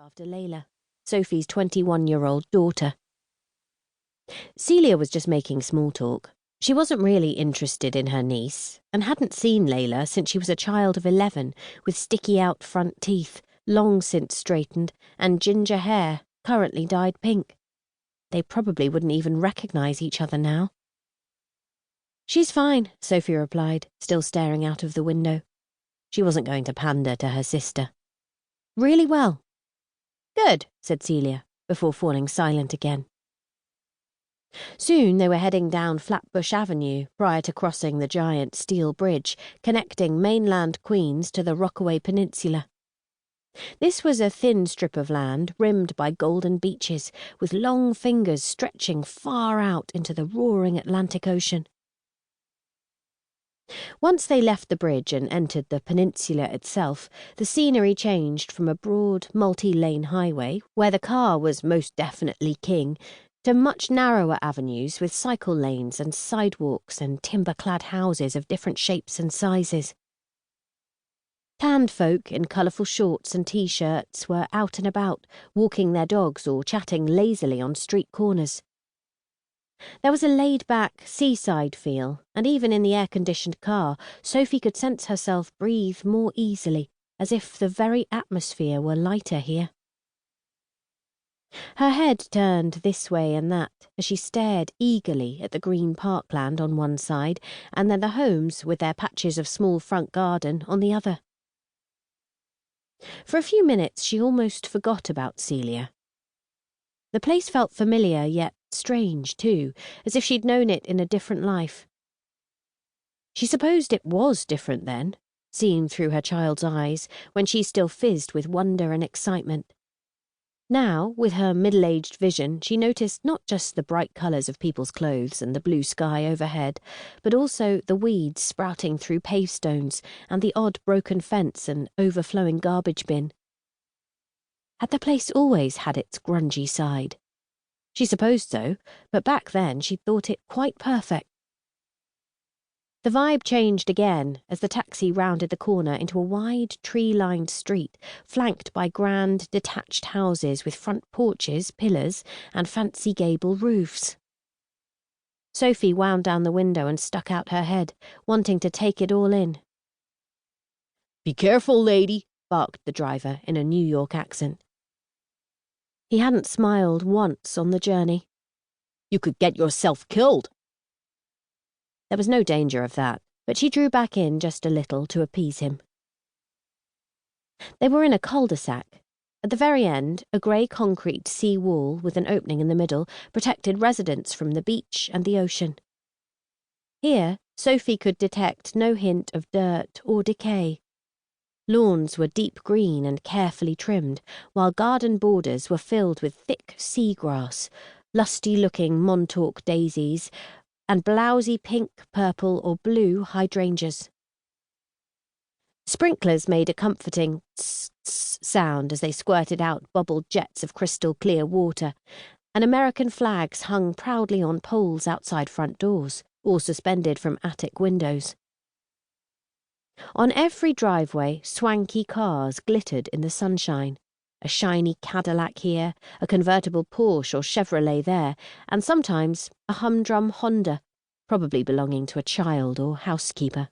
after Layla, Sophie's 21-year-old daughter. Celia was just making small talk. She wasn't really interested in her niece, and hadn't seen Layla since she was a child of 11, with sticky-out front teeth, long since straightened, and ginger hair, currently dyed pink. They probably wouldn't even recognise each other now. "She's fine," Sophie replied, still staring out of the window. She wasn't going to pander to her sister. "Really well." "Good," said Celia, before falling silent again. Soon they were heading down Flatbush Avenue prior to crossing the giant steel bridge connecting mainland Queens to the Rockaway Peninsula. This was a thin strip of land rimmed by golden beaches, with long fingers stretching far out into the roaring Atlantic Ocean. Once they left the bridge and entered the peninsula itself, the scenery changed from a broad, multi-lane highway, where the car was most definitely king, to much narrower avenues with cycle lanes and sidewalks and timber-clad houses of different shapes and sizes. Tanned folk in colourful shorts and T-shirts were out and about, walking their dogs or chatting lazily on street corners. There was a laid-back, seaside feel, and even in the air-conditioned car, Sophie could sense herself breathe more easily, as if the very atmosphere were lighter here. Her head turned this way and that as she stared eagerly at the green parkland on one side and then the homes with their patches of small front garden on the other. For a few minutes she almost forgot about Celia. The place felt familiar, yet strange too, as if she'd known it in a different life. She supposed it was different then, seen through her child's eyes, when she still fizzed with wonder and excitement. Now, with her middle-aged vision, she noticed not just the bright colours of people's clothes and the blue sky overhead, but also the weeds sprouting through pavestones and the odd broken fence and overflowing garbage bin. Had the place always had its grungy side? She supposed so, but back then she'd thought it quite perfect. The vibe changed again as the taxi rounded the corner into a wide, tree-lined street, flanked by grand, detached houses with front porches, pillars, and fancy gable roofs. Sophie wound down the window and stuck out her head, wanting to take it all in. "Be careful, lady," barked the driver in a New York accent. He hadn't smiled once on the journey. "You could get yourself killed." There was no danger of that, but she drew back in just a little to appease him. They were in a cul-de-sac. At the very end, a grey concrete sea wall with an opening in the middle protected residents from the beach and the ocean. Here, Sophie could detect no hint of dirt or decay. Lawns were deep green and carefully trimmed, while garden borders were filled with thick seagrass, lusty-looking Montauk daisies, and blousy pink, purple, or blue hydrangeas. Sprinklers made a comforting tss-tss sound as they squirted out bubbled jets of crystal-clear water, and American flags hung proudly on poles outside front doors, or suspended from attic windows. On every driveway, swanky cars glittered in the sunshine. A shiny Cadillac here, a convertible Porsche or Chevrolet there, and sometimes a humdrum Honda, probably belonging to a child or housekeeper.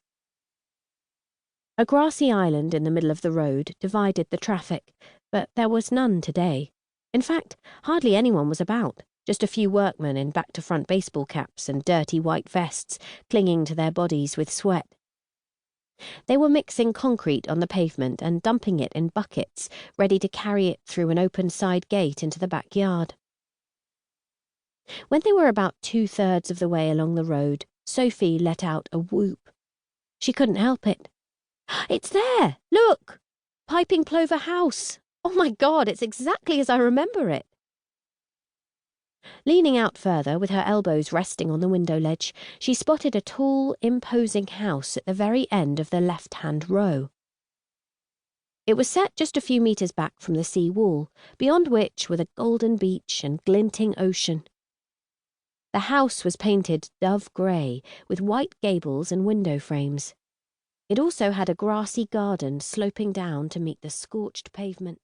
A grassy island in the middle of the road divided the traffic, but there was none today. In fact, hardly anyone was about, just a few workmen in back-to-front baseball caps and dirty white vests clinging to their bodies with sweat. They were mixing concrete on the pavement and dumping it in buckets, ready to carry it through an open side gate into the backyard. When they were about 2/3 of the way along the road, Sophie let out a whoop. She couldn't help it. "It's there! Look! Piping Plover House! Oh my God, it's exactly as I remember it!" Leaning out further, with her elbows resting on the window ledge, she spotted a tall, imposing house at the very end of the left-hand row. It was set just a few metres back from the sea wall, beyond which were the golden beach and glinting ocean. The house was painted dove grey, with white gables and window frames. It also had a grassy garden sloping down to meet the scorched pavement.